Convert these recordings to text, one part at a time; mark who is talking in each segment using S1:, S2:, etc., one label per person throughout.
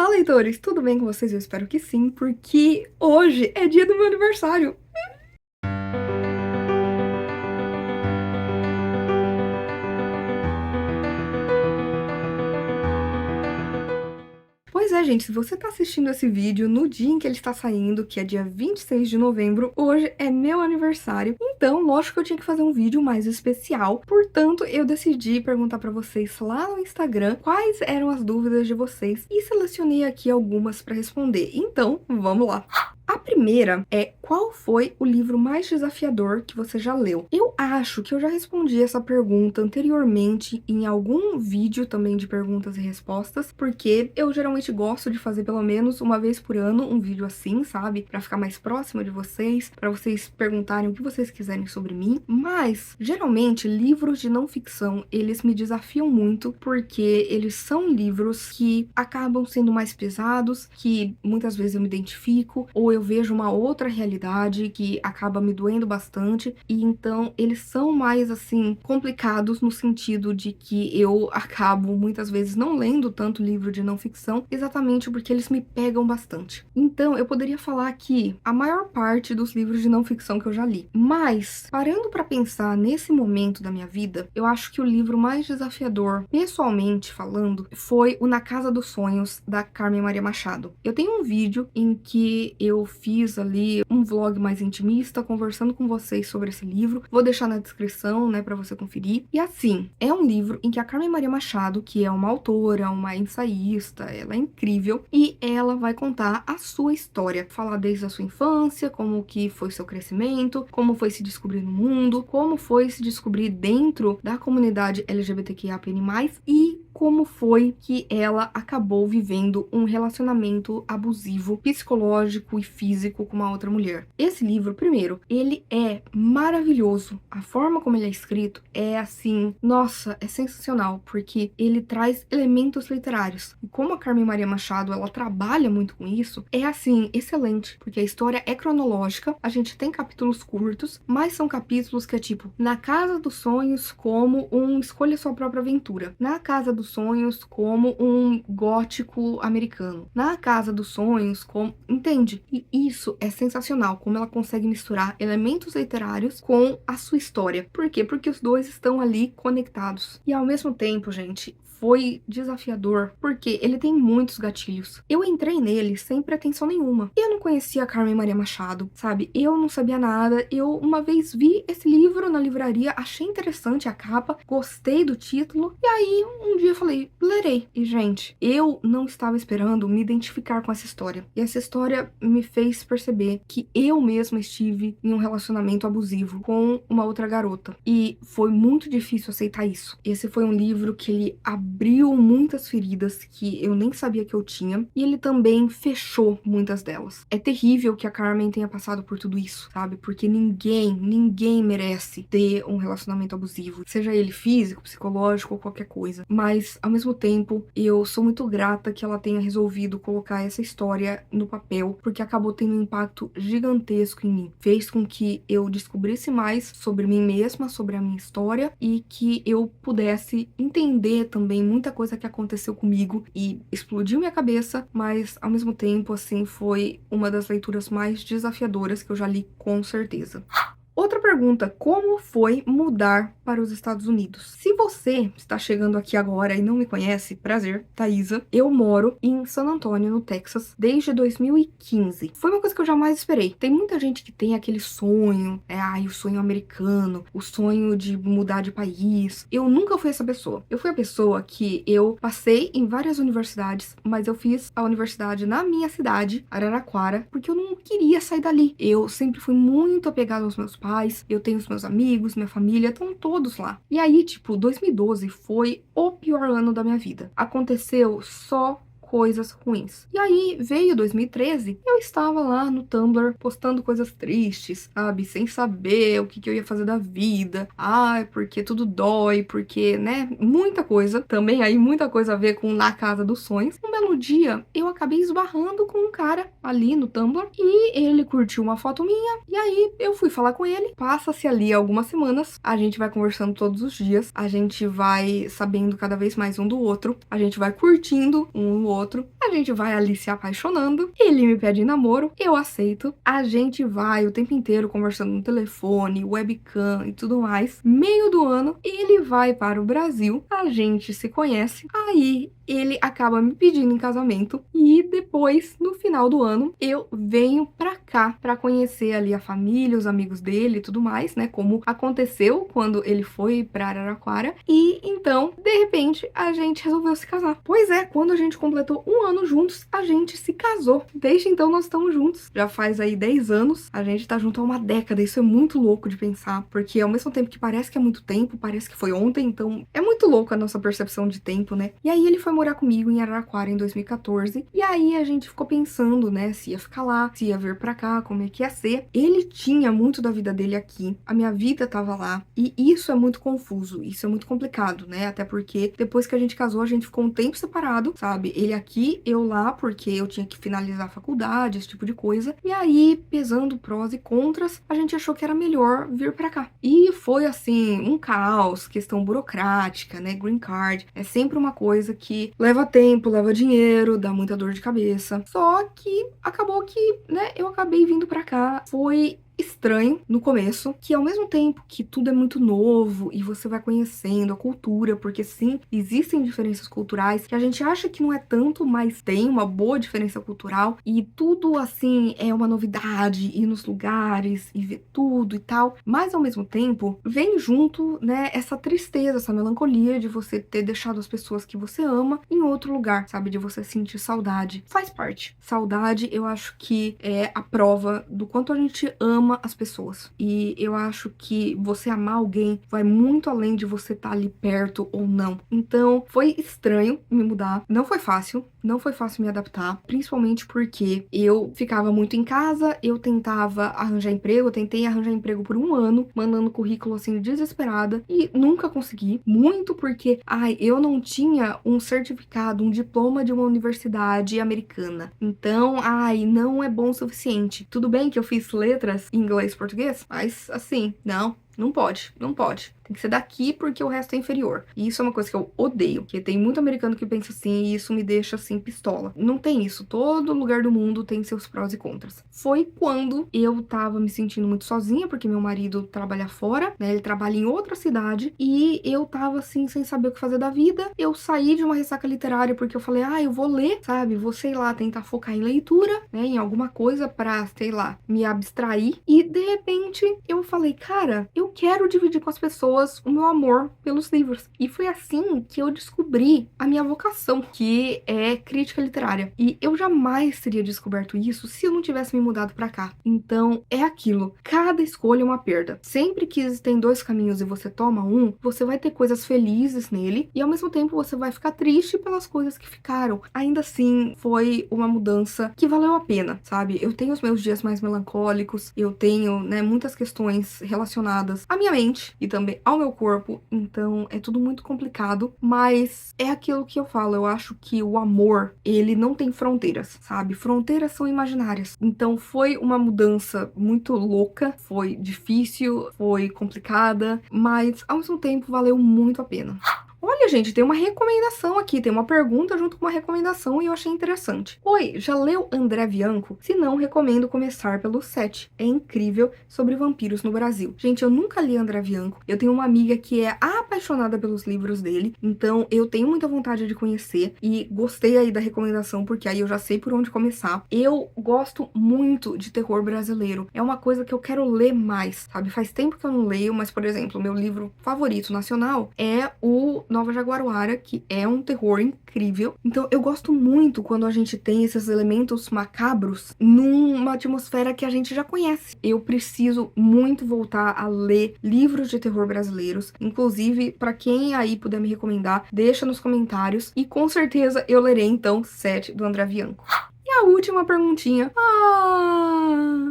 S1: Olá, leitores! Tudo bem com vocês? Eu espero que sim, porque hoje é dia do meu aniversário. Pois é, gente, se você tá assistindo esse vídeo no dia em que ele está saindo, que é dia 26 de novembro, hoje é meu aniversário, então, lógico que eu tinha que fazer um vídeo mais especial, portanto, eu decidi perguntar pra vocês lá no Instagram quais eram as dúvidas de vocês e selecionei aqui algumas pra responder. Então, vamos lá! A primeira é: qual foi o livro mais desafiador que você já leu? Eu acho que eu já respondi essa pergunta anteriormente em algum vídeo também de perguntas e respostas, porque eu geralmente gosto de fazer pelo menos uma vez por ano um vídeo assim, sabe? Pra ficar mais próxima de vocês, pra vocês perguntarem o que vocês quiserem sobre mim. Mas, geralmente, livros de não ficção, eles me desafiam muito, porque eles são livros que acabam sendo mais pesados, que muitas vezes eu me identifico, ou eu vejo uma outra realidade que acaba me doendo bastante, e então eles são mais, assim, complicados no sentido de que eu acabo muitas vezes não lendo tanto livro de não ficção, exatamente porque eles me pegam bastante. Então eu poderia falar que a maior parte dos livros de não ficção que eu já li, mas parando pra pensar nesse momento da minha vida, eu acho que o livro mais desafiador, pessoalmente falando, foi o Na Casa dos Sonhos, da Carmen Maria Machado. Eu tenho um vídeo em que eu fiz ali um vlog mais intimista, conversando com vocês sobre esse livro. Vou deixar na descrição, né, pra você conferir. E assim, é um livro em que a Carmen Maria Machado, que é uma autora, uma ensaísta, ela é incrível, e ela vai contar a sua história. Falar desde a sua infância, como que foi seu crescimento, como foi se descobrir no mundo, como foi se descobrir dentro da comunidade LGBTQIAPN+, e como foi que ela acabou vivendo um relacionamento abusivo, psicológico e físico com uma outra mulher. Esse livro, primeiro, ele é maravilhoso. A forma como ele é escrito é assim, nossa, é sensacional, porque ele traz elementos literários. E como a Carmen Maria Machado, ela trabalha muito com isso, é assim, excelente, porque a história é cronológica, a gente tem capítulos curtos, mas são capítulos que é tipo, na Casa dos Sonhos como um Escolha Sua Própria Aventura, na Casa dos Sonhos como um gótico americano, na Casa dos Sonhos como... Entende? E isso é sensacional, como ela consegue misturar elementos literários com a sua história. Por quê? Porque os dois estão ali conectados. E ao mesmo tempo, gente, foi desafiador, porque ele tem muitos gatilhos. Eu entrei nele sem pretensão nenhuma. Eu não conhecia a Carmen Maria Machado, sabe? Eu não sabia nada. Eu uma vez vi esse livro na livraria, achei interessante a capa, gostei do título, e aí um dia eu falei, lerei. E, gente, eu não estava esperando me identificar com essa história. E essa história me fez perceber que eu mesma estive em um relacionamento abusivo com uma outra garota. E foi muito difícil aceitar isso. Esse foi um livro que ele abriu muitas feridas que eu nem sabia que eu tinha, e ele também fechou muitas delas. É terrível que a Carmen tenha passado por tudo isso, sabe? Porque ninguém merece ter um relacionamento abusivo, seja ele físico, psicológico ou qualquer coisa. Mas, ao mesmo tempo, eu sou muito grata que ela tenha resolvido colocar essa história no papel, porque acabou tendo um impacto gigantesco em mim. Fez com que eu descobrisse mais sobre mim mesma, sobre a minha história, e que eu pudesse entender também muita coisa que aconteceu comigo e explodiu minha cabeça, mas ao mesmo tempo, assim, foi uma das leituras mais desafiadoras que eu já li, com certeza. Outra pergunta: como foi mudar para os Estados Unidos? Se você está chegando aqui agora e não me conhece, prazer, Thaisa. Eu moro em San Antonio, no Texas, desde 2015. Foi uma coisa que eu jamais esperei. Tem muita gente que tem aquele sonho, o sonho americano, o sonho de mudar de país. Eu nunca fui essa pessoa. Eu fui a pessoa que eu passei em várias universidades, mas eu fiz a universidade na minha cidade, Araraquara, porque eu não queria sair dali. Eu sempre fui muito apegada aos meus pais, eu tenho os meus amigos, minha família, estão todos lá. E aí, tipo, 2012 foi o pior ano da minha vida. Aconteceu só coisas ruins. E aí veio 2013, eu estava lá no Tumblr postando coisas tristes, sabe? Sem saber o que eu ia fazer da vida. Ai, porque tudo dói, porque, né? Muita coisa. Também aí muita coisa a ver com Na Casa dos Sonhos. Um belo dia, eu acabei esbarrando com um cara ali no Tumblr e ele curtiu uma foto minha. E aí eu fui falar com ele. Passa-se ali algumas semanas, a gente vai conversando todos os dias, a gente vai sabendo cada vez mais um do outro, a gente vai curtindo um no outro. a gente vai ali se apaixonando, ele me pede em namoro, eu aceito, a gente vai o tempo inteiro conversando no telefone, webcam e tudo mais. Meio do ano, ele vai para o Brasil, a gente se conhece, aí ele acaba me pedindo em casamento e depois, no final do ano, eu venho pra cá pra conhecer ali a família, os amigos dele e tudo mais, né? Como aconteceu quando ele foi pra Araraquara. E então, de repente, a gente resolveu se casar. Pois é, quando a gente completou um ano juntos, a gente se casou. Desde então, nós estamos juntos. Já faz aí 10 anos, a gente tá junto há uma década. Isso é muito louco de pensar, porque ao mesmo tempo que parece que é muito tempo, parece que foi ontem, então é muito louco a nossa percepção de tempo, né? E aí ele foi morar comigo em Araraquara em 2014, e aí a gente ficou pensando, né, se ia ficar lá, se ia vir pra cá, como é que ia ser. Ele tinha muito da vida dele aqui, a minha vida tava lá, e isso é muito confuso, isso é muito complicado, né, até porque depois que a gente casou, a gente ficou um tempo separado, sabe, ele aqui, eu lá, porque eu tinha que finalizar a faculdade, esse tipo de coisa, e aí, pesando prós e contras, a gente achou que era melhor vir pra cá. E foi, assim, um caos, questão burocrática, né, green card, é sempre uma coisa que leva tempo, leva dinheiro, dá muita dor de cabeça. Só que acabou que, né, eu acabei vindo pra cá. Foi estranho no começo, que ao mesmo tempo que tudo é muito novo e você vai conhecendo a cultura, porque sim, existem diferenças culturais que a gente acha que não é tanto, mas tem uma boa diferença cultural e tudo assim é uma novidade, ir nos lugares e ver tudo e tal, mas ao mesmo tempo vem junto, né, essa tristeza, essa melancolia de você ter deixado as pessoas que você ama em outro lugar, sabe, de você sentir saudade. Faz parte. Saudade, eu acho que é a prova do quanto a gente ama as pessoas. E eu acho que você amar alguém vai muito além de você estar ali perto ou não. Então, foi estranho me mudar. Não foi fácil. Não foi fácil me adaptar, principalmente porque eu ficava muito em casa, eu tentava arranjar emprego, eu tentei arranjar emprego por um ano, mandando currículo assim desesperada e nunca consegui. Muito porque, ai, eu não tinha um certificado, um diploma de uma universidade americana. Então, ai, não é bom o suficiente. Tudo bem que eu fiz letras em inglês e português, mas assim, não pode, não pode. Tem que ser daqui porque o resto é inferior. E isso é uma coisa que eu odeio, porque tem muito americano que pensa assim e isso me deixa assim pistola. Não tem isso. Todo lugar do mundo tem seus prós e contras. Foi quando eu tava me sentindo muito sozinha, porque meu marido trabalha fora, né? Ele trabalha em outra cidade e eu tava assim sem saber o que fazer da vida. Eu saí de uma ressaca literária porque eu falei: "Ah, eu vou ler, sabe? Vou, sei lá, tentar focar em leitura, né, em alguma coisa pra, sei lá, me abstrair". E de repente eu falei: "Cara, eu quero dividir com as pessoas o meu amor pelos livros". E foi assim que eu descobri a minha vocação, que é crítica literária. E eu jamais teria descoberto isso se eu não tivesse me mudado pra cá. Então, é aquilo. Cada escolha é uma perda. Sempre que existem dois caminhos e você toma um, você vai ter coisas felizes nele e ao mesmo tempo você vai ficar triste pelas coisas que ficaram. Ainda assim, foi uma mudança que valeu a pena, sabe? Eu tenho os meus dias mais melancólicos, eu tenho, né, muitas questões relacionadas à minha mente e também ao meu corpo, então é tudo muito complicado, mas é aquilo que eu falo, eu acho que o amor, ele não tem fronteiras, sabe? Fronteiras são imaginárias. Então foi uma mudança muito louca, foi difícil, foi complicada, mas ao mesmo tempo valeu muito a pena. Olha, gente, tem uma recomendação aqui, tem uma pergunta junto com uma recomendação e eu achei interessante. Oi, já leu André Bianco? Se não, recomendo começar pelo 7. É incrível, sobre vampiros no Brasil. Gente, eu nunca li André Bianco. Eu tenho uma amiga que é apaixonada pelos livros dele, então eu tenho muita vontade de conhecer e gostei aí da recomendação, porque aí eu já sei por onde começar. Eu gosto muito de terror brasileiro. É uma coisa que eu quero ler mais, sabe? Faz tempo que eu não leio, mas, por exemplo, o meu livro favorito nacional é o Nova Jaguaruara, que é um terror incrível. Então eu gosto muito quando a gente tem esses elementos macabros numa atmosfera que a gente já conhece. Eu preciso muito voltar a ler livros de terror brasileiros. Inclusive, para quem aí puder me recomendar, deixa nos comentários. E com certeza eu lerei então 7 do André Bianco. E a última perguntinha.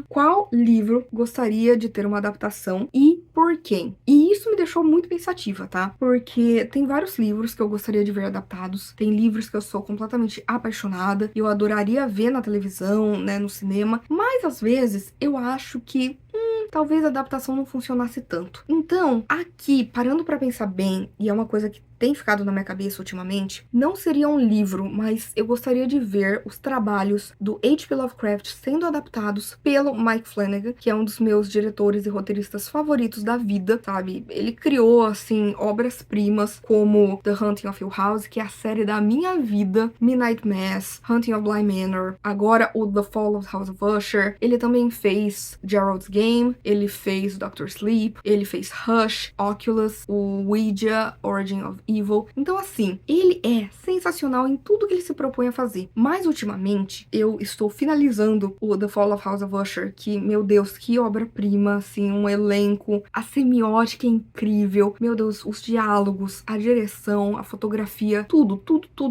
S1: Qual livro gostaria de ter uma adaptação e por quem? E isso me deixou muito pensativa, tá? Porque tem vários livros que eu gostaria de ver adaptados. Tem livros que eu sou completamente apaixonada. Eu adoraria ver na televisão, né, no cinema. Mas às vezes eu acho que talvez a adaptação não funcionasse tanto. Então, aqui, parando pra pensar bem, e é uma coisa que tem ficado na minha cabeça ultimamente não seria um livro, mas eu gostaria de ver os trabalhos do H.P. Lovecraft sendo adaptados pelo Mike Flanagan, que é um dos meus diretores e roteiristas favoritos da vida, sabe? Ele criou, assim, obras-primas como The Haunting of Hill House, que é a série da minha vida, Midnight Mass, Haunting of Bly Manor, agora o The Fall of House of Usher. Ele também fez Gerald's Game, ele fez Doctor Sleep, ele fez Hush, Oculus, o Ouija, Origin of Evil. Então, assim, ele é sensacional em tudo que ele se propõe a fazer. Mas, ultimamente, eu estou finalizando o The Fall of House of Usher, que, meu Deus, que obra-prima, assim, um elenco, a semiótica é incrível, meu Deus, os diálogos, a direção, a fotografia, tudo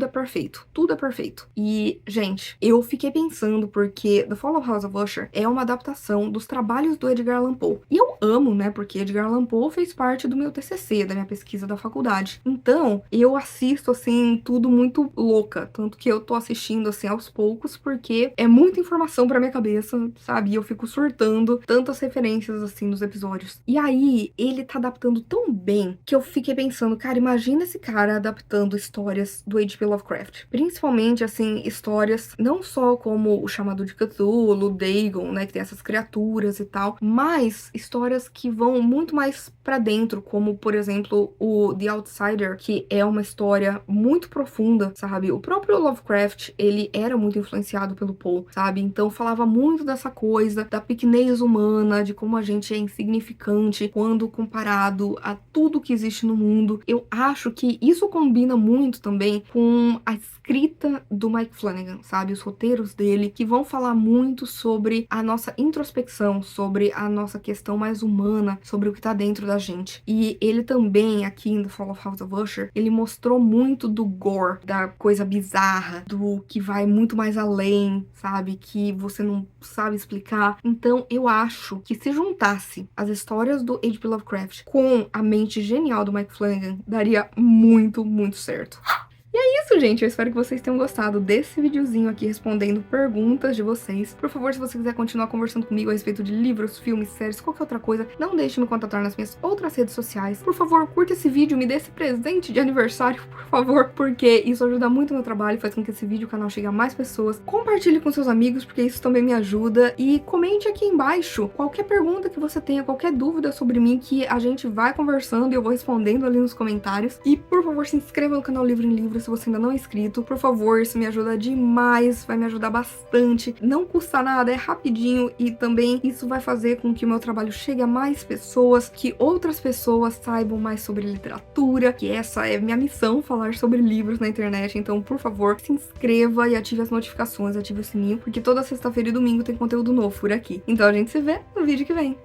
S1: é perfeito. Tudo é perfeito. E, gente, eu fiquei pensando porque The Fall of House of Usher é uma adaptação dos trabalhos do Edgar Allan Poe. E eu amo, né, porque Edgar Allan Poe fez parte do meu TCC, da minha pesquisa da faculdade. Então, eu assisto, assim, tudo muito louca. Tanto que eu tô assistindo, assim, aos poucos, porque é muita informação pra minha cabeça, sabe? E eu fico surtando tantas referências, assim, nos episódios. E aí, ele tá adaptando tão bem que eu fiquei pensando, cara, imagina esse cara adaptando histórias do H.P. Lovecraft. Principalmente, assim, histórias não só como o Chamado de Cthulhu, Dagon, né, que tem essas criaturas e tal, mas histórias que vão muito mais pra dentro, como, por exemplo, o The Outsider, que é uma história muito profunda, sabe? O próprio Lovecraft, ele era muito influenciado pelo Poe, sabe? Então falava muito dessa coisa, da pequenez humana, de como a gente é insignificante quando comparado a tudo que existe no mundo. Eu acho que isso combina muito também com a escrita do Mike Flanagan, sabe? Os roteiros dele, que vão falar muito sobre a nossa introspecção, sobre a nossa questão mais humana, sobre o que tá dentro da gente. E ele também, aqui em The Fall of House of Usher, ele mostrou muito do gore, da coisa bizarra, do que vai muito mais além, sabe? Que você não sabe explicar. Então, eu acho que se juntasse as histórias do H.P. Lovecraft com a mente genial do Mike Flanagan, daria muito, muito certo. E é isso, gente. Eu espero que vocês tenham gostado desse videozinho aqui respondendo perguntas de vocês. Por favor, se você quiser continuar conversando comigo a respeito de livros, filmes, séries, qualquer outra coisa, não deixe de me contatar nas minhas outras redes sociais. Por favor, curta esse vídeo, me dê esse presente de aniversário, por favor, porque isso ajuda muito o meu trabalho, faz com que esse vídeo, o canal, chegue a mais pessoas. Compartilhe com seus amigos, porque isso também me ajuda. E comente aqui embaixo qualquer pergunta que você tenha, qualquer dúvida sobre mim, que a gente vai conversando e eu vou respondendo ali nos comentários. E, por favor, se inscreva no canal Livro em Livro se você ainda não é inscrito, por favor, isso me ajuda demais, vai me ajudar bastante, não custa nada, é rapidinho e também isso vai fazer com que o meu trabalho chegue a mais pessoas, que outras pessoas saibam mais sobre literatura, que essa é minha missão, falar sobre livros na internet. Então, por favor, se inscreva e ative as notificações, ative o sininho, porque toda sexta-feira e domingo tem conteúdo novo por aqui. Então a gente se vê no vídeo que vem.